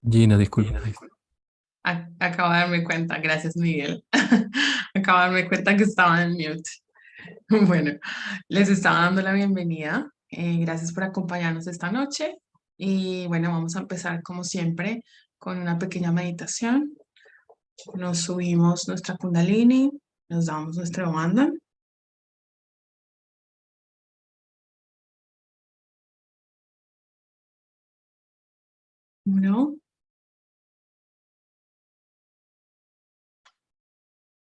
Gina, disculpa. Acabo de darme cuenta, gracias Miguel. Acabo de darme cuenta que estaba en mute. Bueno, les estaba dando la bienvenida. Gracias por acompañarnos esta noche. Y bueno, vamos a empezar como siempre con una pequeña meditación. Nos subimos nuestra Kundalini, nos damos nuestra banda. Uno,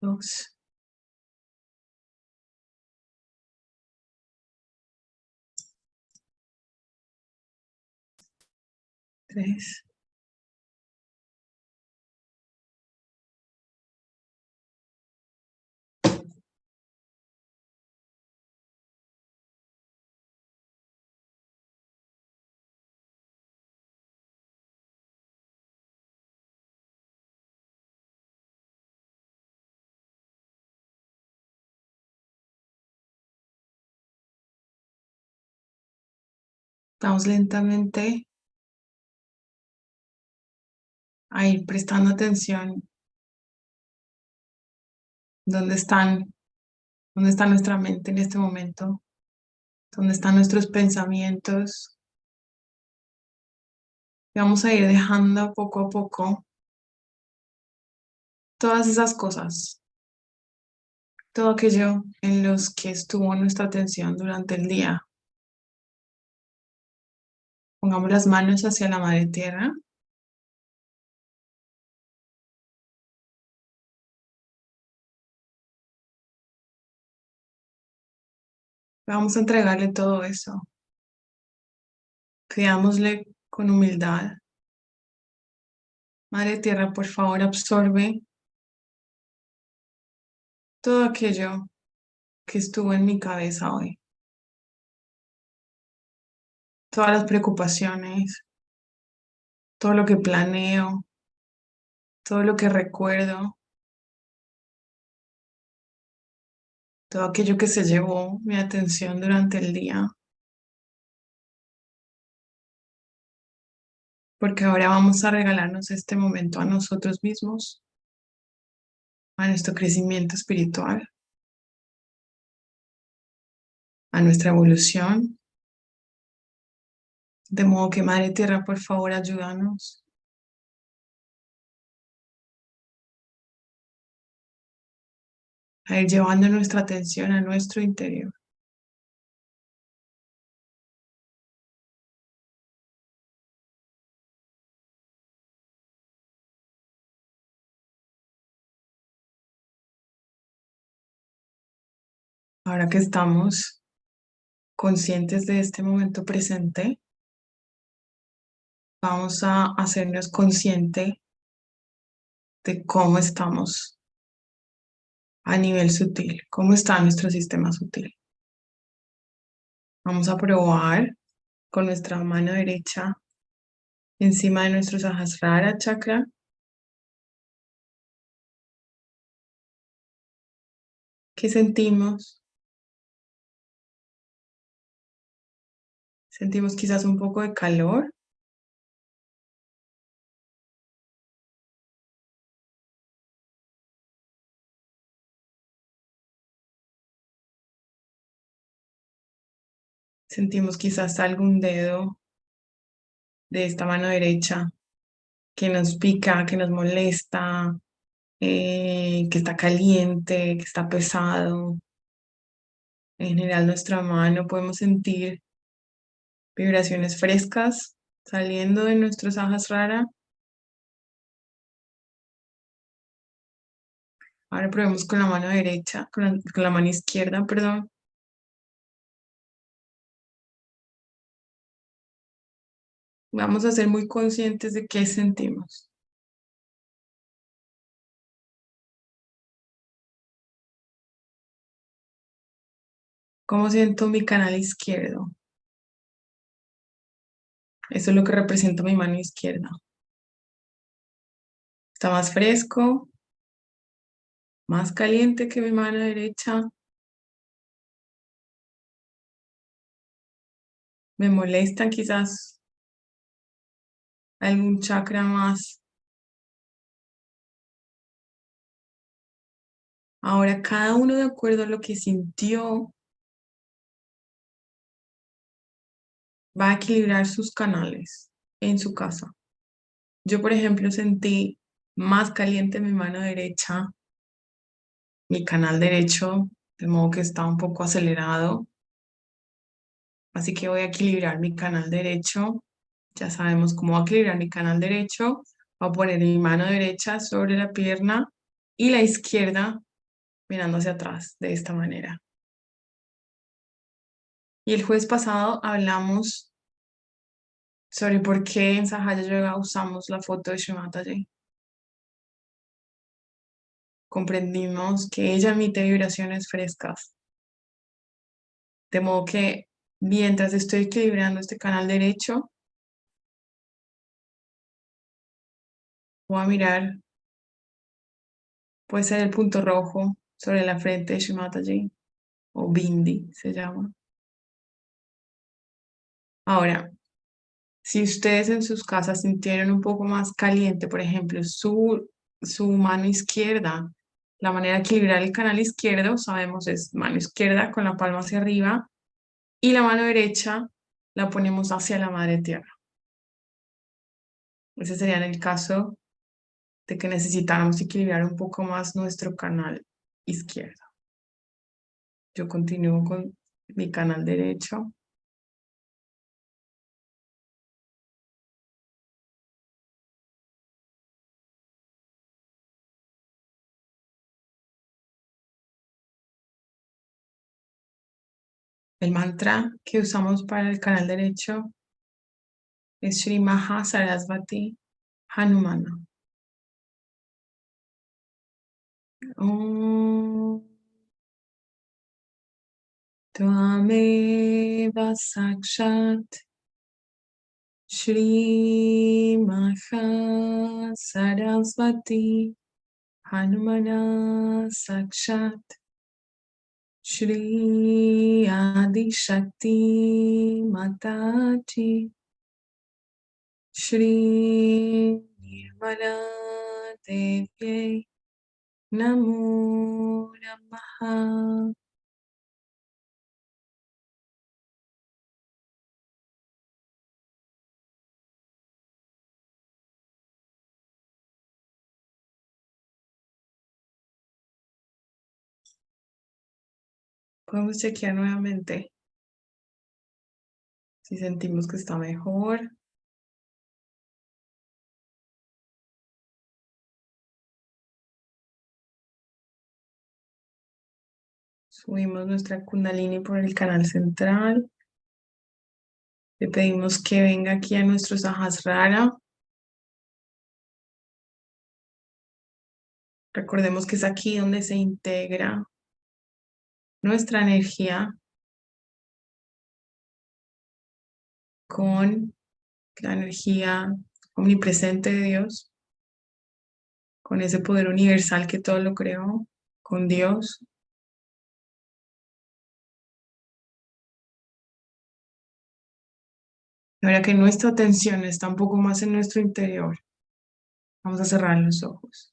dos, tres. Vamos lentamente a ir prestando atención. ¿Dónde están? ¿Dónde está nuestra mente en este momento? ¿Dónde están nuestros pensamientos? Y vamos a ir dejando poco a poco todas esas cosas, todo aquello en los que estuvo nuestra atención durante el día. Pongamos las manos hacia la madre tierra. Vamos a entregarle todo eso. Pidámosle con humildad. Madre tierra, por favor, absorbe todo aquello que estuvo en mi cabeza hoy. Todas las preocupaciones, todo lo que planeo, todo lo que recuerdo, todo aquello que se llevó mi atención durante el día. Porque ahora vamos a regalarnos este momento a nosotros mismos, a nuestro crecimiento espiritual, a nuestra evolución. De modo que Madre Tierra, por favor, ayúdanos a ir llevando nuestra atención a nuestro interior. Ahora que estamos conscientes de este momento presente, vamos a hacernos consciente de cómo estamos a nivel sutil, cómo está nuestro sistema sutil. Vamos a probar con nuestra mano derecha encima de nuestro Sahasrara chakra. ¿Qué sentimos? Sentimos quizás un poco de calor. Sentimos quizás algún dedo de esta mano derecha que nos pica, que nos molesta, que está caliente, que está pesado. En general, nuestra mano podemos sentir vibraciones frescas saliendo de nuestro Sahasrara. Ahora probemos con la mano derecha, con la mano izquierda, perdón. Vamos a ser muy conscientes de qué sentimos. ¿Cómo siento mi canal izquierdo? Eso es lo que representa mi mano izquierda. Está más fresco, más caliente que mi mano derecha. Me molestan quizás algún chakra más. Ahora cada uno de acuerdo a lo que sintió va a equilibrar sus canales en su casa. Yo, por ejemplo, sentí más caliente mi mano derecha, mi canal derecho, de modo que está un poco acelerado. Así que voy a equilibrar mi canal derecho. Ya sabemos cómo equilibrar mi canal derecho. Voy a poner mi mano derecha sobre la pierna y la izquierda mirando hacia atrás de esta manera. Y el jueves pasado hablamos sobre por qué en Sahaja Yoga usamos la foto de Sri Mataji. Comprendimos que ella emite vibraciones frescas, de modo que mientras estoy equilibrando este canal derecho, voy a mirar, puede ser el punto rojo sobre la frente de Sri Mataji, o Bindi se llama. Ahora, si ustedes en sus casas sintieron un poco más caliente, por ejemplo, su mano izquierda, la manera de equilibrar el canal izquierdo, sabemos es mano izquierda con la palma hacia arriba y la mano derecha la ponemos hacia la madre tierra. Ese sería en el caso de que necesitáramos equilibrar un poco más nuestro canal izquierdo. Yo continúo con mi canal derecho. El mantra que usamos para el canal derecho es Shri Maha Sarasvati Hanumana. Om Tvameva Sakshat Shri Maha Sarasvati Hanumana Sakshat Shri Adi Shakti Mataji Shri Nirmala Devye Namo Namaha. Podemos chequear nuevamente si sentimos que está mejor. Subimos nuestra Kundalini por el canal central. Le pedimos que venga aquí a nuestro Sahasrara. Recordemos que es aquí donde se integra nuestra energía con la energía omnipresente de Dios, con ese poder universal que todo lo creó, con Dios. Ahora que nuestra atención está un poco más en nuestro interior, vamos a cerrar los ojos.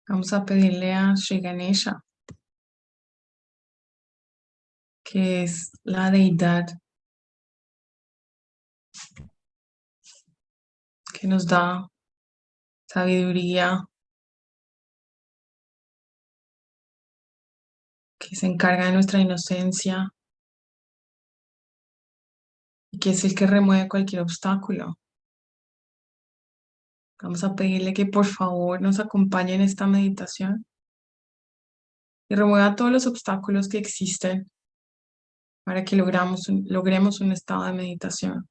Vamos a pedirle a Sri Ganesha, que es la deidad que nos da sabiduría, que se encarga de nuestra inocencia y que es el que remueve cualquier obstáculo. Vamos a pedirle que por favor nos acompañe en esta meditación y remueva todos los obstáculos que existen para que logremos un estado de meditación.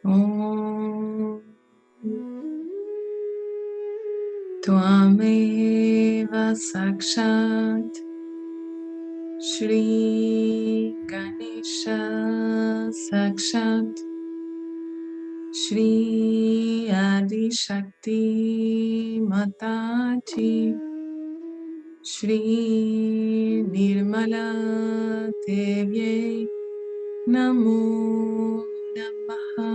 Om Tvameva Sakshat Shri Ganesha Sakshat Shri Adi Shakti Mataji Shri Nirmala Devye Namo Namaha.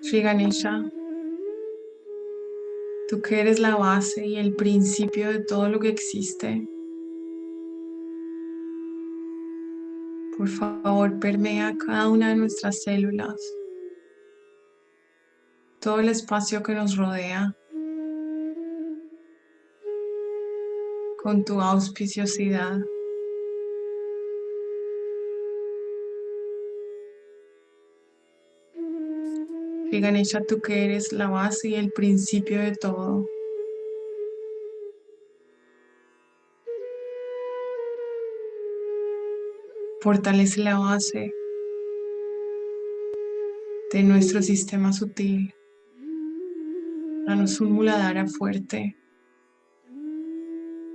Shri Ganesha, tú que eres la base y el principio de todo lo que existe, por favor permea cada una de nuestras células, todo el espacio que nos rodea, con tu auspiciosidad. Shri Ganesha, tú que eres la base y el principio de todo, fortalece la base de nuestro sistema sutil. Danos un muladhara fuerte,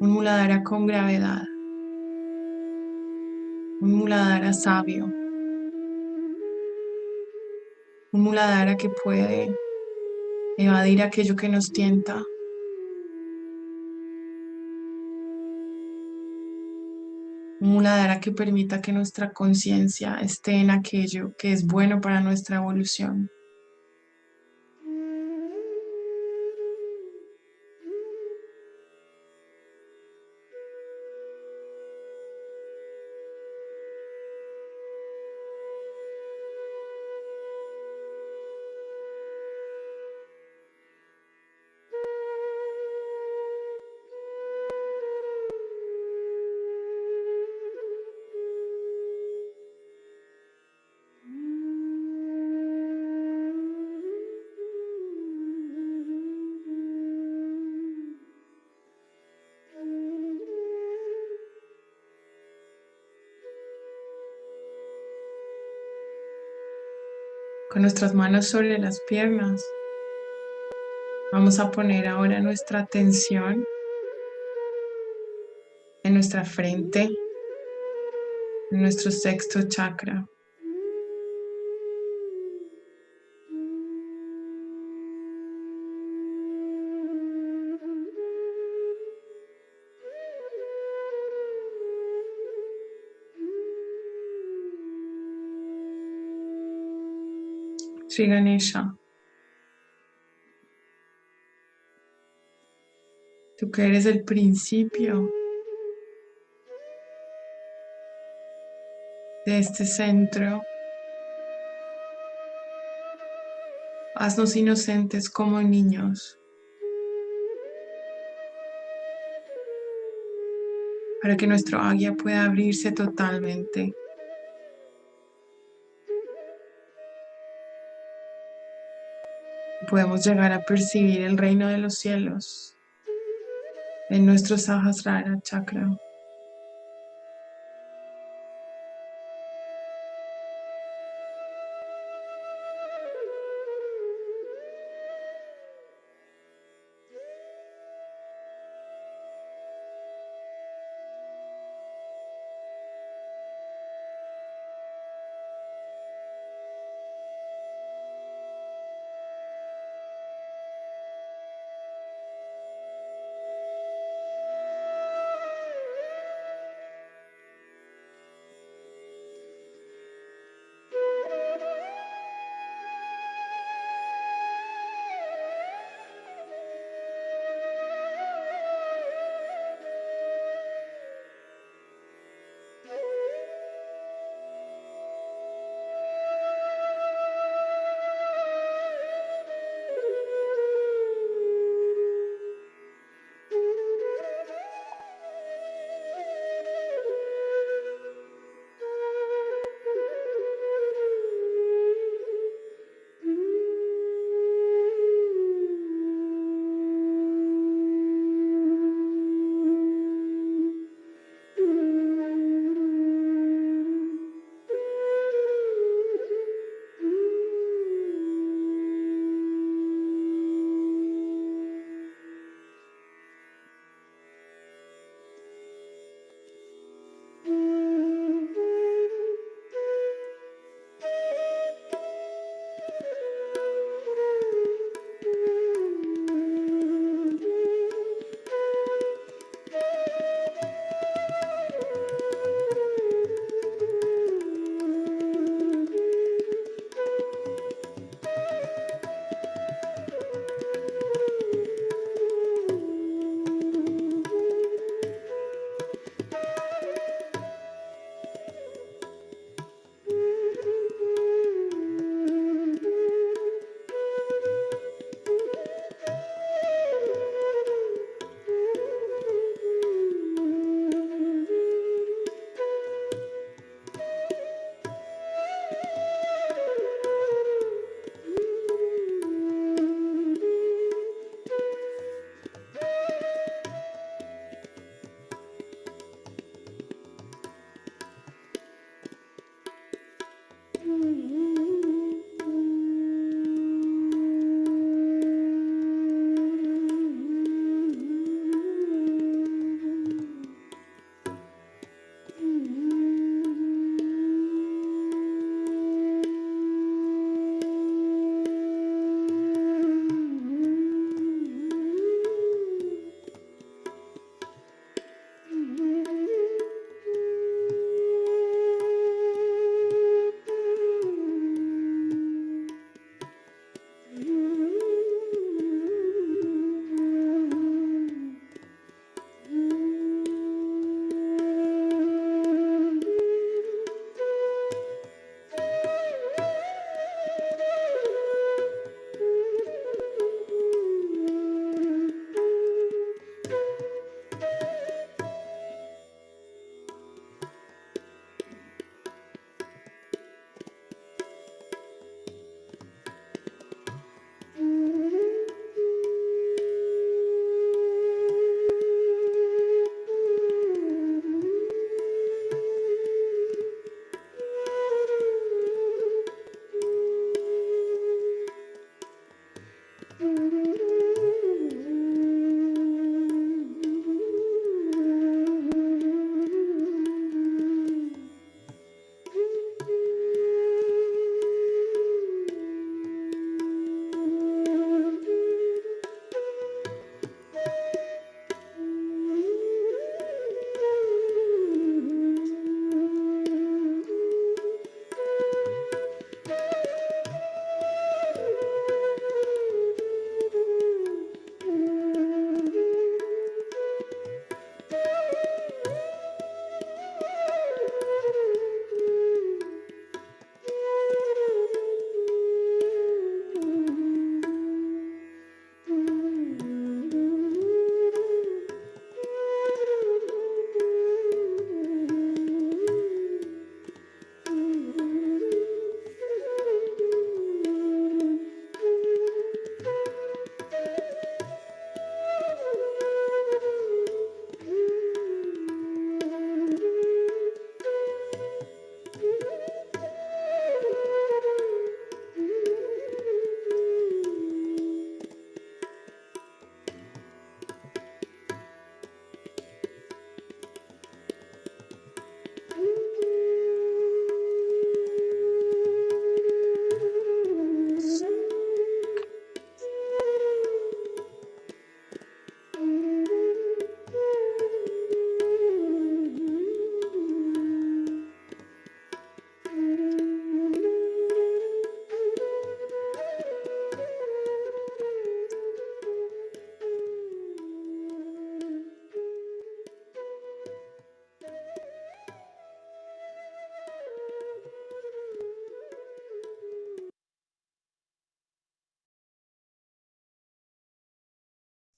un muladhara con gravedad, un muladhara sabio, un muladhara que puede evadir aquello que nos tienta, un muladhara que permita que nuestra conciencia esté en aquello que es bueno para nuestra evolución. Con nuestras manos sobre las piernas, vamos a poner ahora nuestra atención en nuestra frente, en nuestro sexto chakra. Shri Ganesha, tú que eres el principio de este centro, haznos inocentes como niños, para que nuestro águila pueda abrirse totalmente. Podemos llegar a percibir el reino de los cielos en nuestro Sahasrara chakra.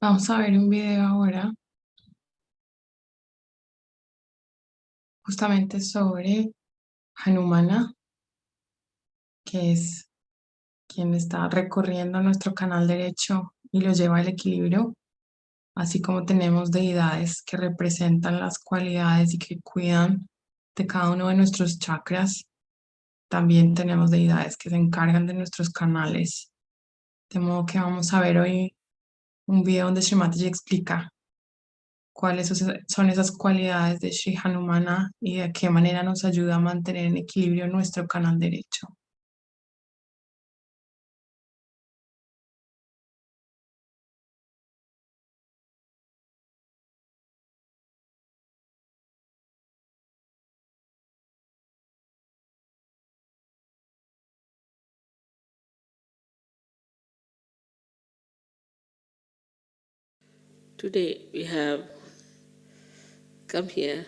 Vamos a ver un video ahora justamente sobre Hanumana, que es quien está recorriendo nuestro canal derecho y lo lleva al equilibrio, así como tenemos deidades que representan las cualidades y que cuidan de cada uno de nuestros chakras. También tenemos deidades que se encargan de nuestros canales. De modo que vamos a ver hoy un video donde Srimati explica cuáles son esas cualidades de Sri Hanumana y de qué manera nos ayuda a mantener en equilibrio nuestro canal derecho. Today we have come here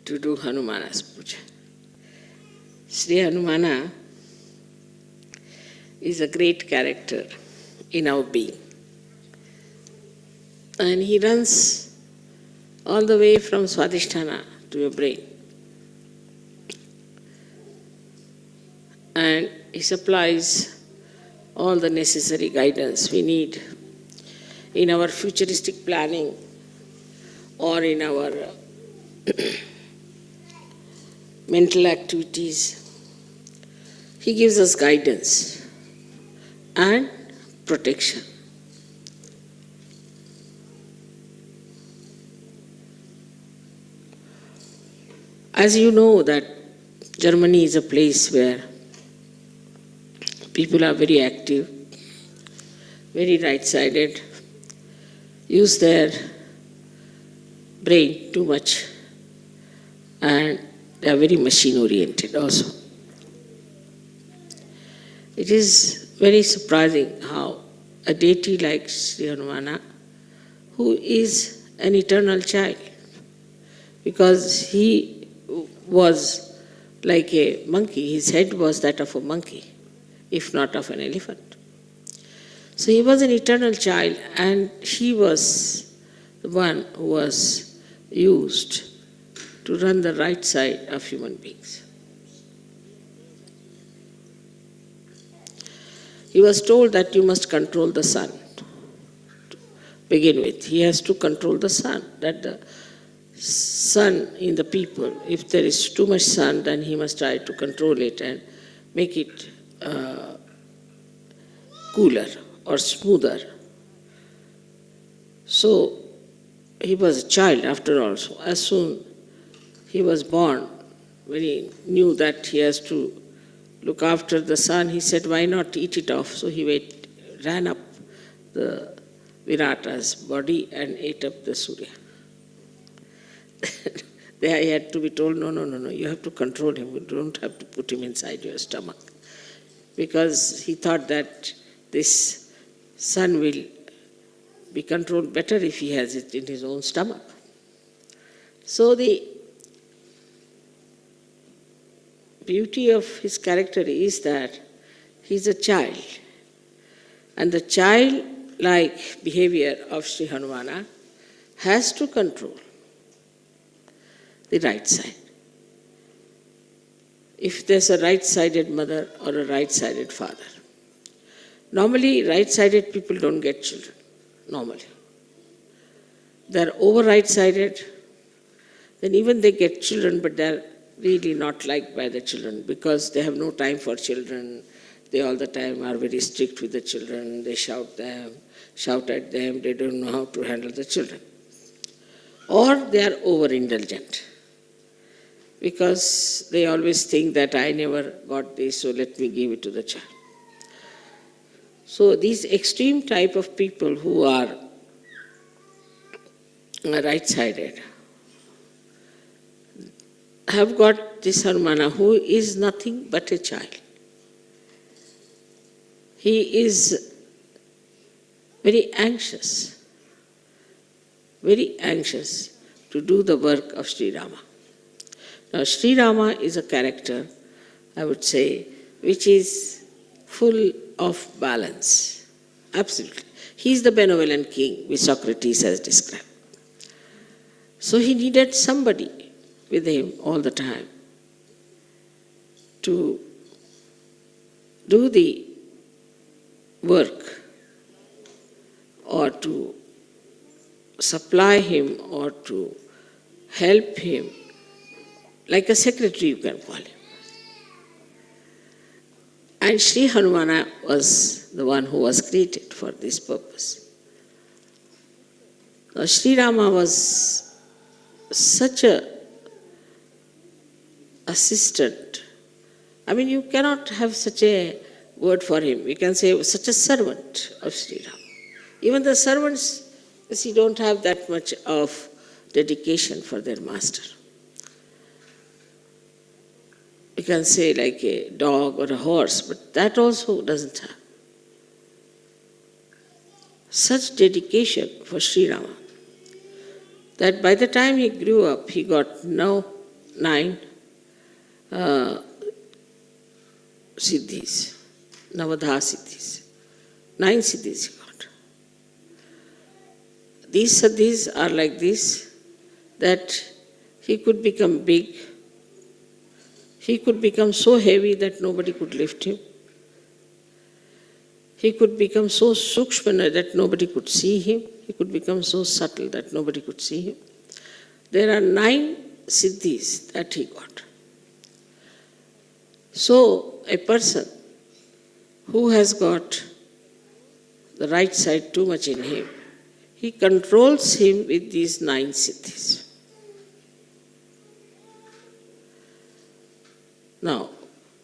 to do Hanumana's puja. Sri Hanumana is a great character in our being. And he runs all the way from Swadhisthana to your brain. And he supplies all the necessary guidance we need in our futuristic planning or in our mental activities. He gives us guidance and protection. As you know that Germany is a place where people are very active, very right-sided, use their brain too much, and they are very machine-oriented also. It is very surprising how a deity like Sri Hanumana, who is an eternal child, because he was like a monkey, his head was that of a monkey, if not of an elephant. So he was an eternal child, and he was the one who was used to run the right side of human beings. He was told that you must control the sun. To begin with, he has to control the sun, that the sun in the people, if there is too much sun, then he must try to control it and make it cooler or smoother. So he was a child after all. So as soon he was born, when he knew that he has to look after the sun, he said, why not eat it off? So he ran up the Virata's body and ate up the Surya. There he had to be told, no, you have to control him. You don't have to put him inside your stomach. Because he thought that this sun will be controlled better if he has it in his own stomach. So the beauty of his character is that he's a child. And the childlike behavior of Sri Hanumana has to control the right side. If there's a right-sided mother or a right-sided father. Normally, right-sided people don't get children, normally. They're over right-sided, then even they get children, but they're really not liked by the children because they have no time for children. They all the time are very strict with the children. They shout at them. They don't know how to handle the children. Or they are over-indulgent because they always think that I never got this, so let me give it to the child. So these extreme type of people who are right-sided have got this Hanumana who is nothing but a child. He is very anxious to do the work of Sri Rama. Now, Sri Rama is a character, I would say, which is full of balance. Absolutely. He is the benevolent king, which Socrates has described. So he needed somebody with him all the time to do the work or to supply him or to help him, like a secretary you can call him. And Sri Hanumana was the one who was created for this purpose. Now, Sri Rama was such a assistant. I mean, you cannot have such a word for him. You can say such a servant of Sri Rama. Even the servants, you see, don't have that much of dedication for their master. You can say like a dog or a horse, but that also doesn't have such dedication for Sri Rama that by the time he grew up, he got now 9 siddhis, Navadha siddhis. 9 siddhis he got. These siddhis are like this, that he could become big, he could become so heavy that nobody could lift him. He could become so sukshma that nobody could see him. He could become so subtle that nobody could see him. There are 9 siddhis that he got. So a person who has got the right side too much in him, he controls him with these 9 siddhis. Now,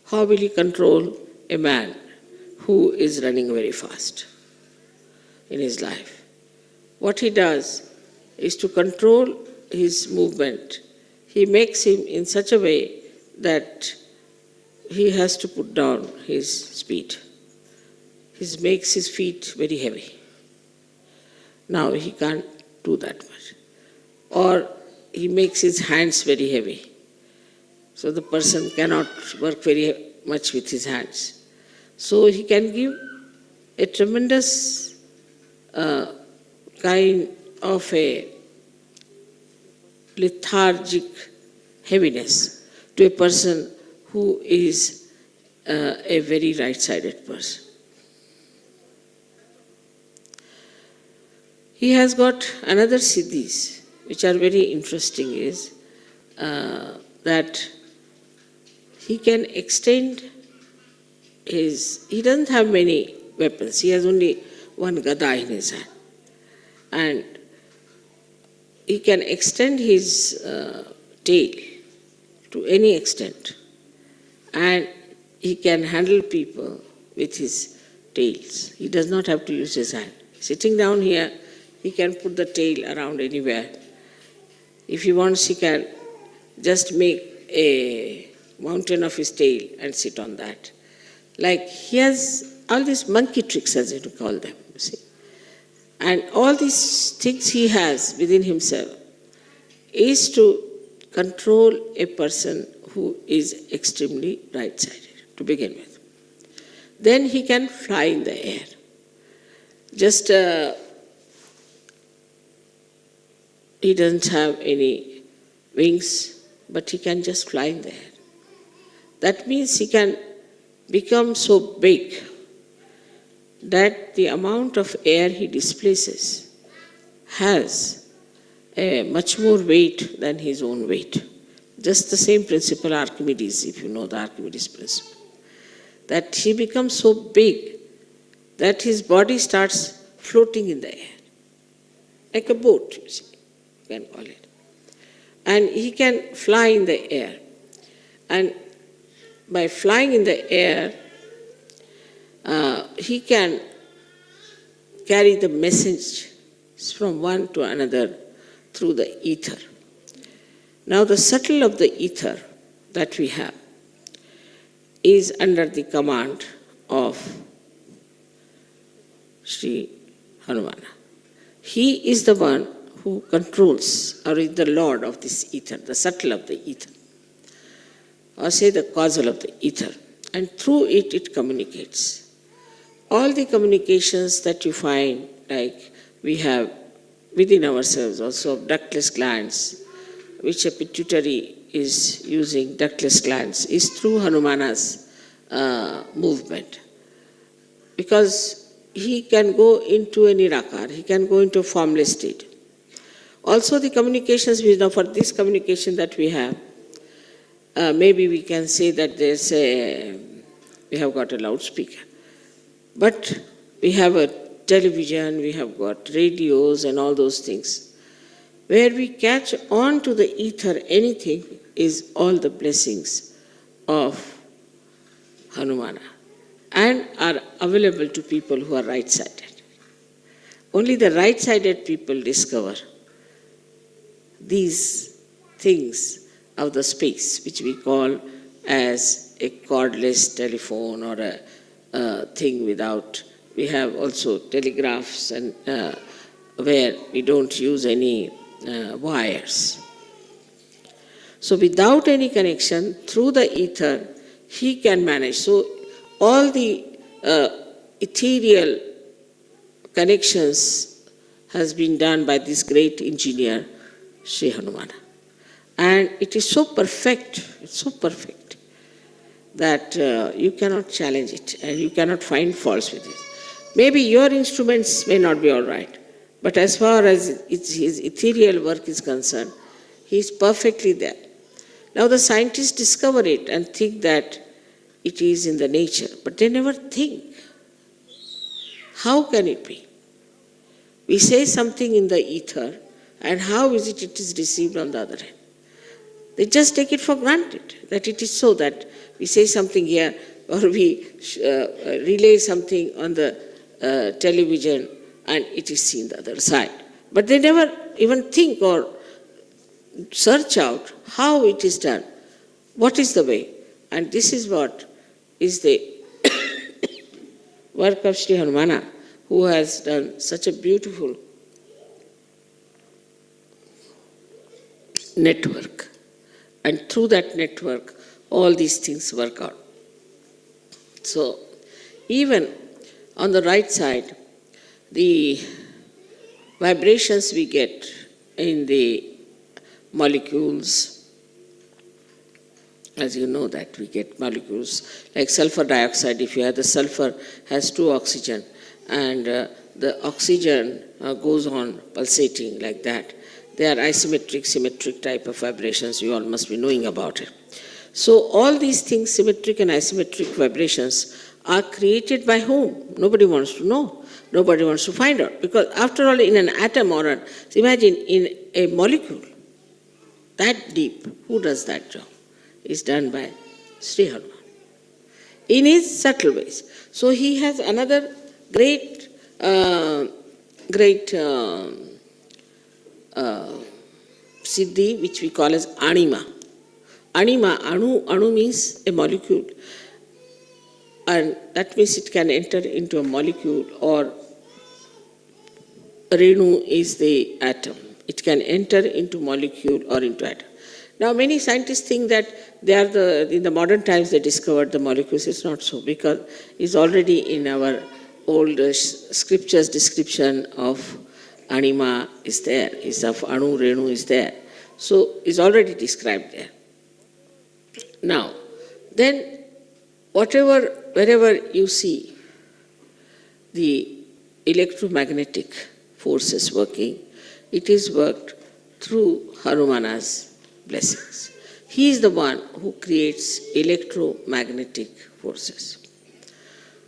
how will he control a man who is running very fast in his life? What he does is to control his movement. He makes him in such a way that he has to put down his speed. He makes his feet very heavy. Now he can't do that much. Or he makes his hands very heavy. So the person cannot work very much with his hands. So he can give a tremendous kind of a lethargic heaviness to a person who is a very right-sided person. He has got another siddhis, which are very interesting, is that he can extend he doesn't have many weapons. He has only one gada in his hand. And he can extend his tail to any extent. And he can handle people with his tails. He does not have to use his hand. Sitting down here, he can put the tail around anywhere. If he wants, he can just make a mountain of his tail and sit on that. Like he has all these monkey tricks, as you call them, you see. And all these things he has within himself is to control a person who is extremely right-sided, to begin with. Then he can fly in the air. Just he doesn't have any wings, but he can just fly in the air. That means he can become so big that the amount of air he displaces has a much more weight than his own weight. Just the same principle Archimedes, if you know the Archimedes principle. That he becomes so big that his body starts floating in the air. Like a boat, you see, you can call it. And he can fly in the air. And by flying in the air, he can carry the message from one to another through the ether. Now the subtle of the ether that we have is under the command of Sri Hanumana. He is the one who controls, or is the lord of this ether, the subtle of the ether, or say the causal of the ether, and through it, it communicates. all the communications that you find, like we have within ourselves also ductless glands, which a pituitary is using ductless glands, is through Hanumana's movement. Because he can go into a nirakar, he can go into a formless state. Also the communications, for this communication that we have, maybe we can say that we have got a loudspeaker. But we have a television, we have got radios and all those things. Where we catch on to the ether anything is all the blessings of Hanumana and are available to people who are right-sided. Only the right-sided people discover these things of the space, which we call as a cordless telephone or a thing without. We have also telegraphs and where we don't use any wires. So without any connection, through the ether, he can manage. So all the ethereal connections has been done by this great engineer, Sri Hanumana. And it is so perfect, it's so perfect, that you cannot challenge it and you cannot find faults with it. Maybe your instruments may not be all right, but as far as his ethereal work is concerned, he is perfectly there. Now the scientists discover it and think that it is in the nature, but they never think, how can it be? We say something in the ether, and how is it is received on the other hand? They just take it for granted that it is so, that we say something here or we relay something on the television and it is seen the other side. But they never even think or search out how it is done, what is the way. And this is what is the work of Sri Hanumana, who has done such a beautiful network. And through that network, all these things work out. So, even on the right side, the vibrations we get in the molecules, as you know that we get molecules like sulfur dioxide. If you have the sulfur, has 2 oxygen, and the oxygen goes on pulsating like that. They are isometric, symmetric type of vibrations. You all must be knowing about it. So all these things, symmetric and isometric vibrations, are created by whom? Nobody wants to know. Nobody wants to find out. Because after all, in an atom or imagine in a molecule, that deep, who does that job? Is done by Sri Hanuman in his subtle ways. So he has another great siddhi, which we call as anima. Anima, anu means a molecule, and that means it can enter into a molecule, or renu is the atom. It can enter into molecule or into atom. Now many scientists think that they are in the modern times they discovered the molecules. It's not so, because it's already in our old scriptures description of anima is there, is of anu, renu is there. So it's already described there. Now, then wherever you see the electromagnetic forces working, it is worked through Hanumana's blessings. He is the one who creates electromagnetic forces.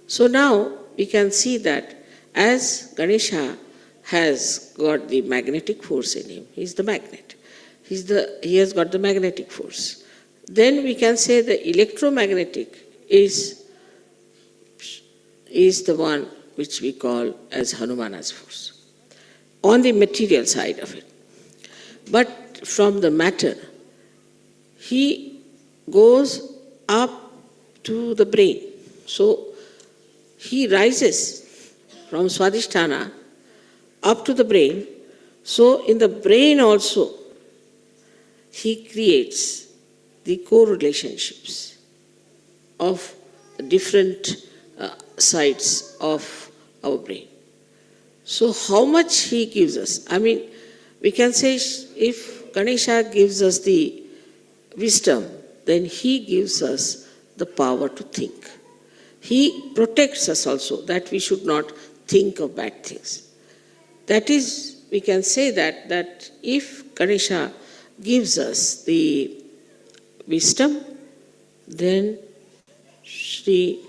So now we can see that as Ganesha has got the magnetic force in him, he is the magnet. He has got the magnetic force. Then we can say the electromagnetic is the one which we call as Hanumana's force, on the material side of it. But from the matter, he goes up to the brain. So he rises from Swadhisthana up to the brain. So in the brain also, he creates the co-relationships of different sides of our brain. So how much he gives us? I mean, we can say if Ganesha gives us the wisdom, then he gives us the power to think. He protects us also, that we should not think of bad things. That is, we can say that if Ganesha gives us the wisdom, then Sri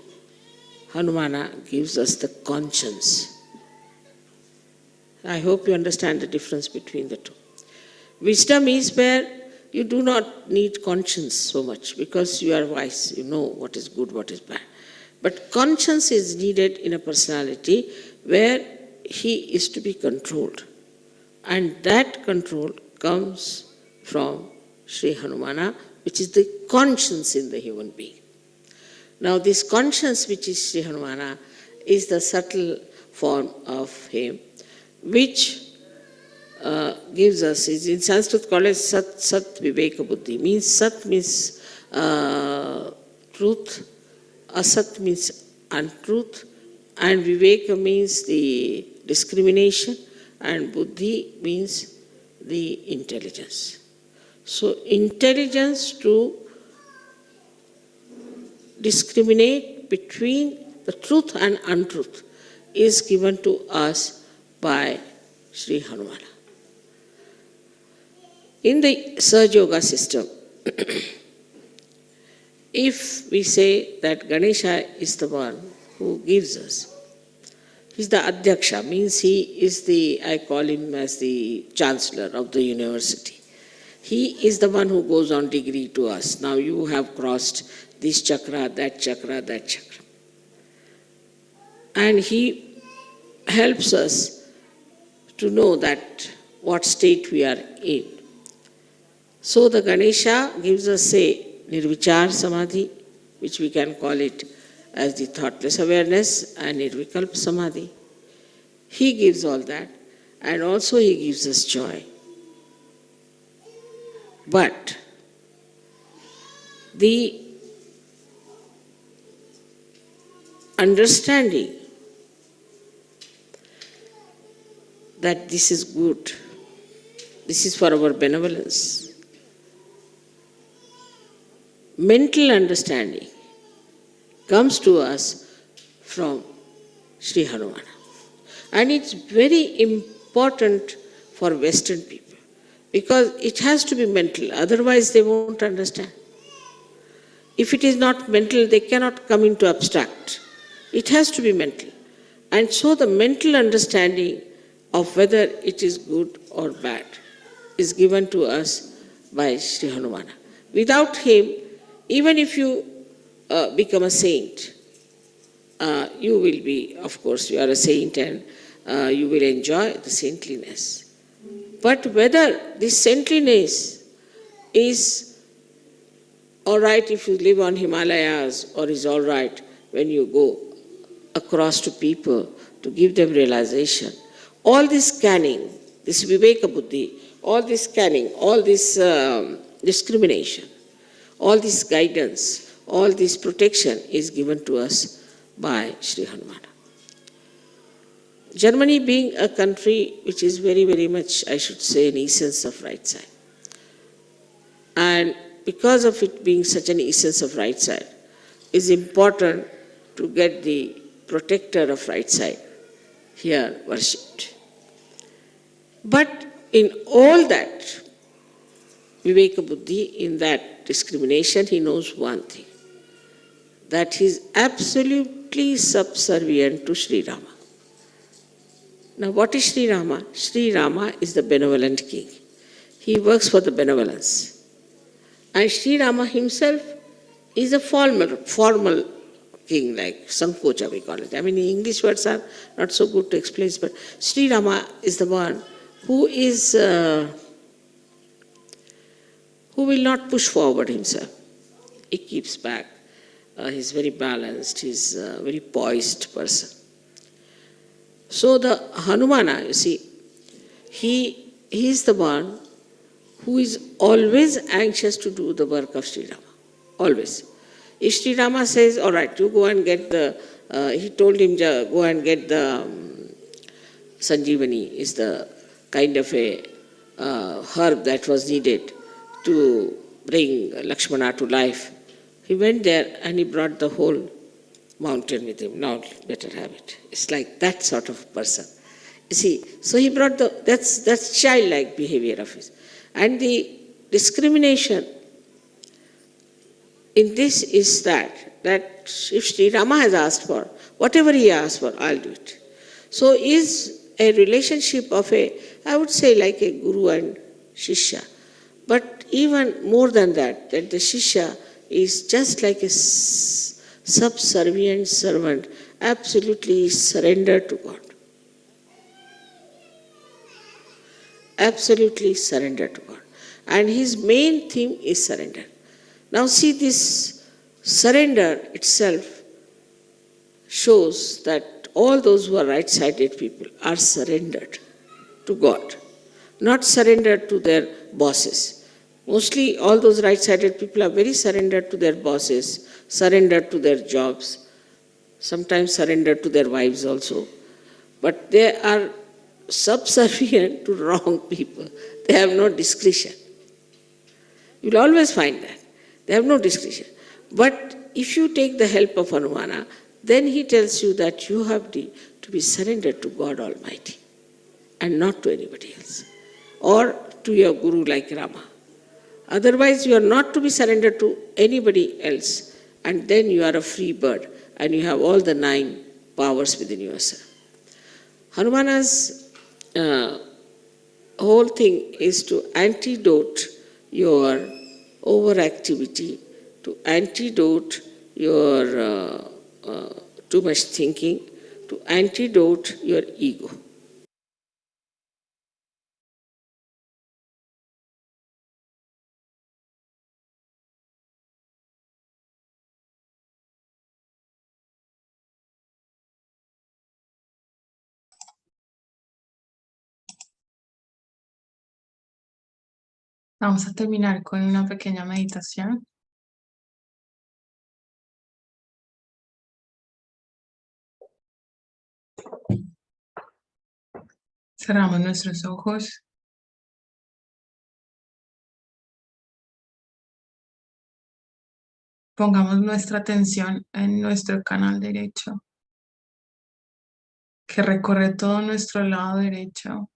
Hanumana gives us the conscience. I hope you understand the difference between the two. Wisdom is where you do not need conscience so much because you are wise, you know what is good, what is bad. But conscience is needed in a personality where he is to be controlled. And that control comes from Sri Hanumana, which is the conscience in the human being. Now this conscience, which is Sri Hanumana, is the subtle form of him, which gives us, is in Sanskrit called as Sat Viveka Buddhi. Means Sat means truth, Asat means untruth, and Viveka means the discrimination, and Buddhi means the intelligence. So intelligence to discriminate between the truth and untruth is given to us by Sri Hanumana. In the Sahaja Yoga system, if we say that Ganesha is the one who gives us, he's the Adhyaksha, means he is the, I call him as the chancellor of the university. He is the one who goes on degree to us. Now you have crossed this chakra, that chakra, that chakra. And he helps us to know that what state we are in. So the Ganesha gives us, say, Nirvichar Samadhi, which we can call it as the thoughtless awareness, and Nirvikalpa Samadhi. He gives all that, and also he gives us joy. But the understanding that this is good, this is for our benevolence, mental understanding comes to us from Sri Hanumana. And it's very important for Western people because it has to be mental, otherwise they won't understand. If it is not mental, they cannot come into abstract. It has to be mental. And so the mental understanding of whether it is good or bad is given to us by Sri Hanumana. Without him, even if you become a saint, you will be, of course, you are a saint and you will enjoy the saintliness. But whether this saintliness is all right if you live on Himalayas or is all right when you go across to people to give them realization, all this scanning, this Viveka Buddhi, all this scanning, all this discrimination, all this guidance, all this protection is given to us by Sri Hanumana. Germany being a country which is very, very much, I should say, an essence of right side. And because of it being such an essence of right side, it's important to get the protector of right side here worshipped. But in all that, Viveka Buddhi, in that discrimination, he knows one thing, that he is absolutely subservient to Sri Rama. Now what is Sri Rama? Sri Rama is the benevolent king. He works for the benevolence. And Sri Rama himself is a formal king, like Sankocha we call it. I mean, English words are not so good to explain, but Sri Rama is the one who is, who will not push forward himself. He keeps back. He's very balanced. He's a very poised person. So the Hanumana, you see, he is the one who is always anxious to do the work of Sri Rama. Always. If Sri Rama says, all right, you go and get the he told him, go and get the Sanjeevani, is the kind of a herb that was needed to bring Lakshmana to life. He went there and he brought the whole mountain with him. Now, better have it. It's like that sort of person. You see, so he brought that's childlike behavior of his. And the discrimination in this is that if Sri Rama has asked for, whatever he asked for, I'll do it. So is a relationship of I would say like a guru and shishya. But even more than that the shishya is just like a subservient servant, absolutely surrendered to God. Absolutely surrendered to God. And his main theme is surrender. Now see, this surrender itself shows that all those who are right-sided people are surrendered to God, not surrendered to their bosses. Mostly all those right-sided people are very surrendered to their bosses, surrendered to their jobs, sometimes surrendered to their wives also. But they are subservient to wrong people. They have no discretion. You'll always find that. They have no discretion. But if you take the help of Hanumana, then he tells you that you have to be surrendered to God Almighty and not to anybody else, or to your guru like Rama. Otherwise, you are not to be surrendered to anybody else, and then you are a free bird and you have all the 9 powers within yourself. Hanumana's whole thing is to antidote your overactivity, to antidote your too much thinking, to antidote your ego. Vamos a terminar con una pequeña meditación. Cerramos nuestros ojos. Pongamos nuestra atención en nuestro canal derecho, que recorre todo nuestro lado derecho,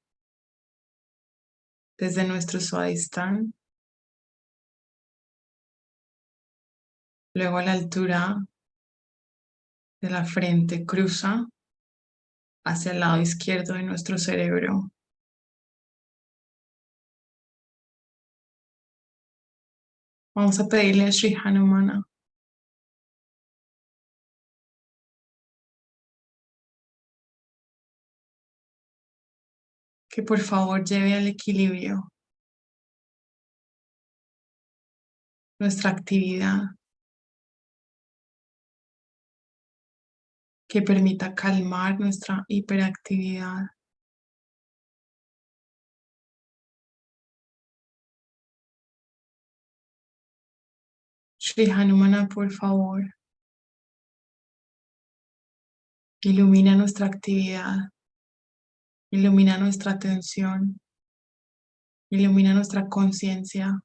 desde nuestro suadistán, luego a la altura de la frente cruza hacia el lado izquierdo de nuestro cerebro. Vamos a pedirle a Sri Hanumana que por favor lleve al equilibrio nuestra actividad, que permita calmar nuestra hiperactividad. Sri Hanumana, por favor, ilumina nuestra actividad, ilumina nuestra atención, ilumina nuestra conciencia,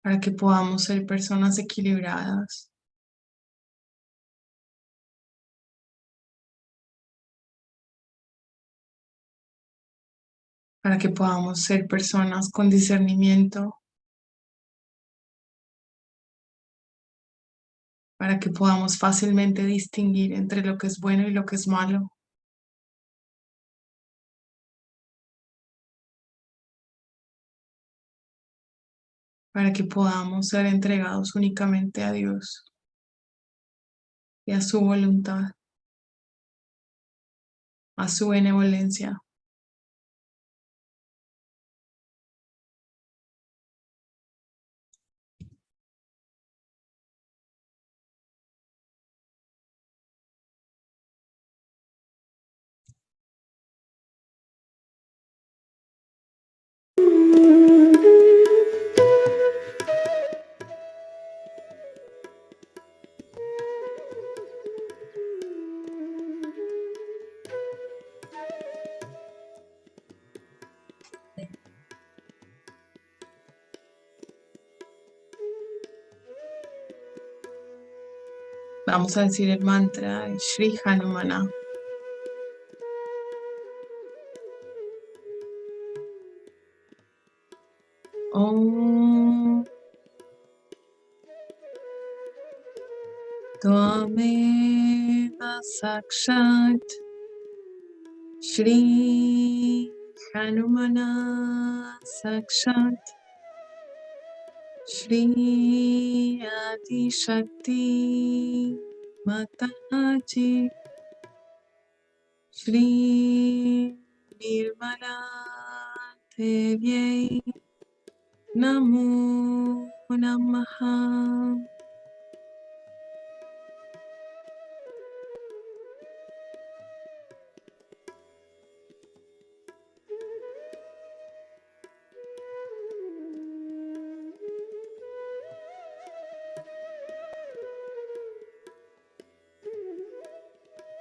para que podamos ser personas equilibradas, para que podamos ser personas con discernimiento, para que podamos fácilmente distinguir entre lo que es bueno y lo que es malo. Para que podamos ser entregados únicamente a Dios y a su voluntad, a su benevolencia. Vamos a decir el mantra Shri Hanumana. Om Tvameva Sakshat Shri Hanumana Sakshat Shri Adi Shakti Mataji Shri Nirmala Devyai Namo Namaha.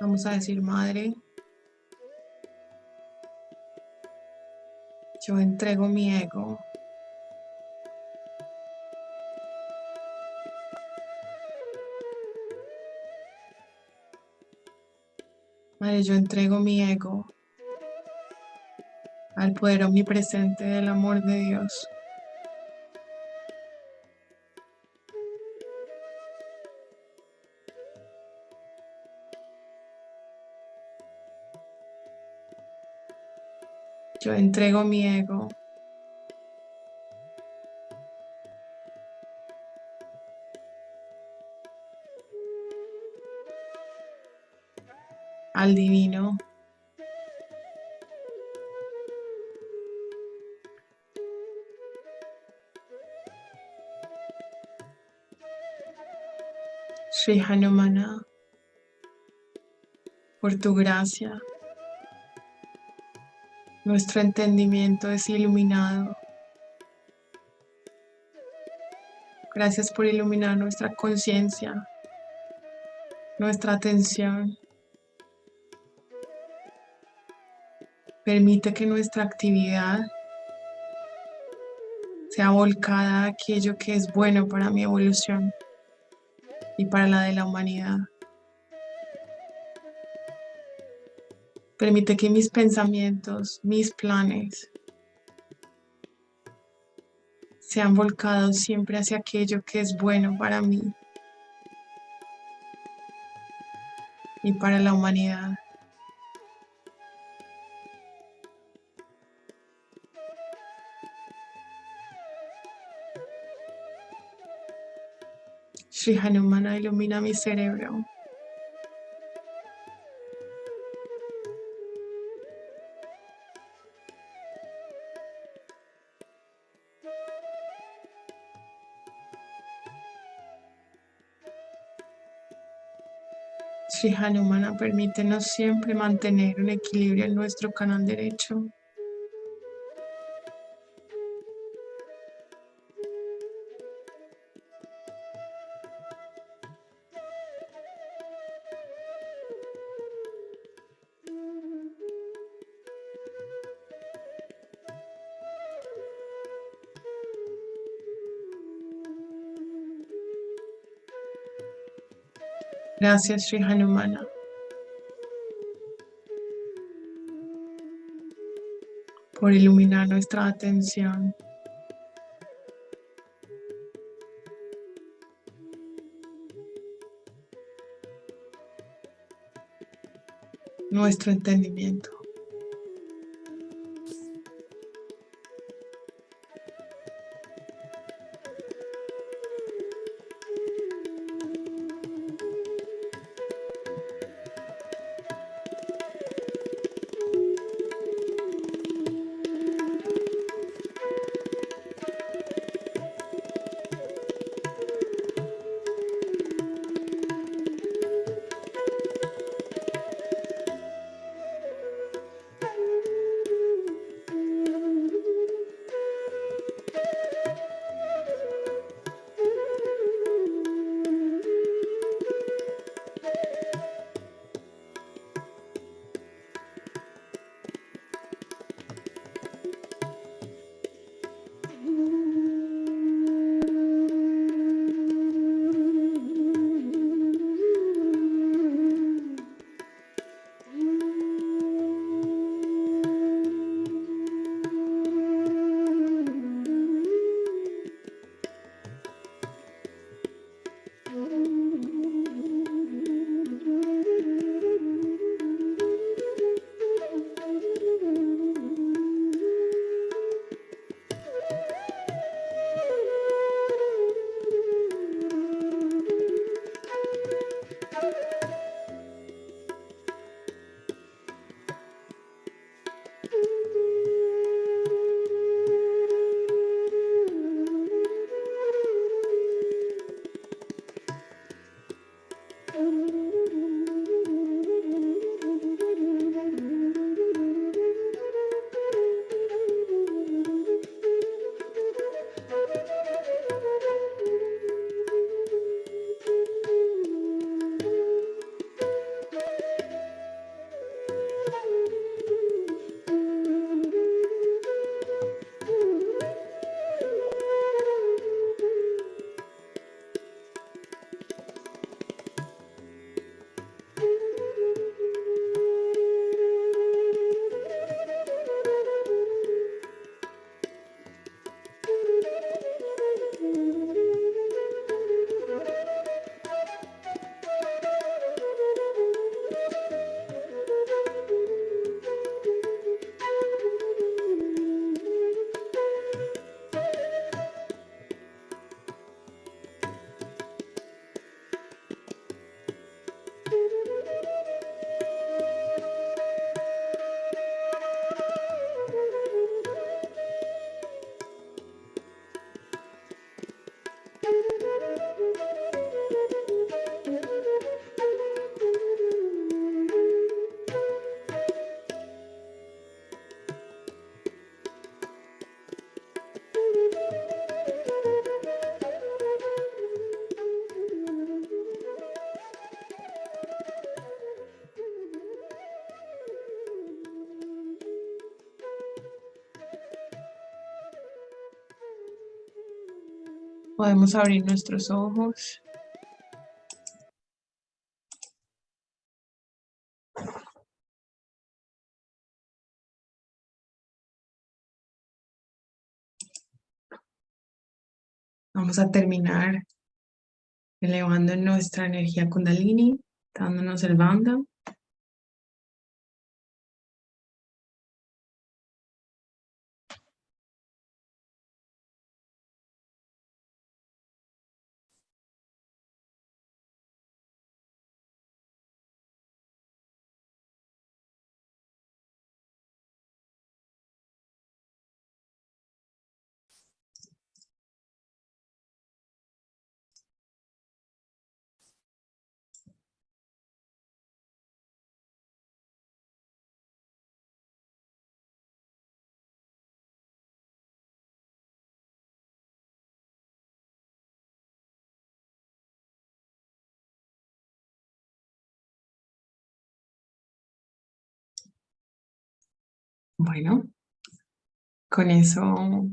Vamos a decir, Madre, yo entrego mi ego. Madre, yo entrego mi ego al poder omnipresente del amor de Dios. Yo entrego mi ego al divino. Shri Hanumana, por tu gracia, nuestro entendimiento es iluminado. Gracias por iluminar nuestra conciencia, nuestra atención. Permite que nuestra actividad sea volcada a aquello que es bueno para mi evolución y para la de la humanidad. Permite que mis pensamientos, mis planes, sean volcados siempre hacia aquello que es bueno para mí y para la humanidad. Shri Hanumana, ilumina mi cerebro. Shri Hanumana, permítenos siempre mantener un equilibrio en nuestro canal derecho. Gracias, Shri Hanumana, por iluminar nuestra atención. Nuestro entendimiento. Podemos abrir nuestros ojos. Vamos a terminar elevando nuestra energía Kundalini, dándonos el banda. Bueno, con eso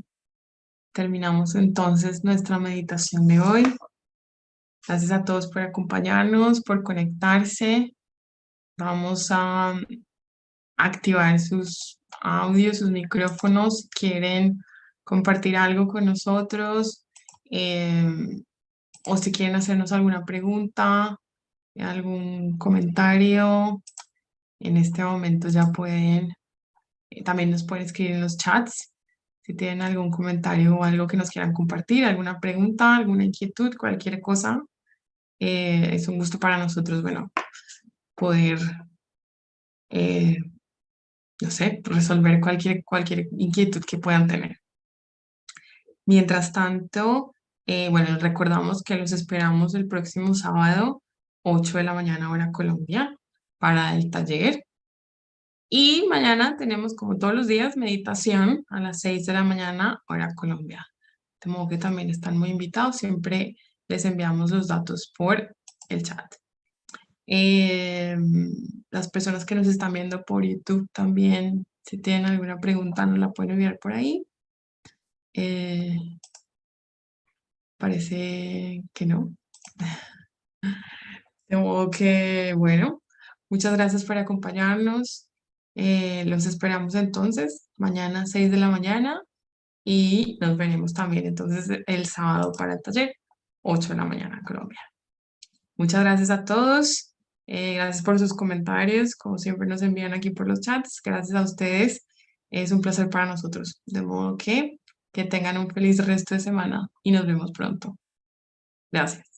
terminamos entonces nuestra meditación de hoy. Gracias a todos por acompañarnos, por conectarse. Vamos a activar sus audios, sus micrófonos. Si quieren compartir algo con nosotros o si quieren hacernos alguna pregunta, algún comentario, en este momento ya pueden, también nos pueden escribir en los chats. Si tienen algún comentario o algo que nos quieran compartir, alguna pregunta, alguna inquietud, cualquier cosa, es un gusto para nosotros, bueno, poder, no sé, resolver cualquier inquietud que puedan tener. Mientras tanto, bueno, recordamos que los esperamos el próximo sábado, 8 de la mañana, hora Colombia, para el taller. Y mañana tenemos, como todos los días, meditación a las 6 de la mañana, hora Colombia. De modo que también están muy invitados. Siempre les enviamos los datos por el chat. Las personas que nos están viendo por YouTube también, si tienen alguna pregunta, nos la pueden enviar por ahí. Parece que no. De modo que, bueno, muchas gracias por acompañarnos. Los esperamos entonces mañana a 6 de la mañana y nos veremos también entonces el sábado para el taller, 8 de la mañana, Colombia. Muchas gracias a todos. Gracias por sus comentarios. Como siempre nos envían aquí por los chats. Gracias a ustedes. Es un placer para nosotros. De modo que tengan un feliz resto de semana y nos vemos pronto. Gracias.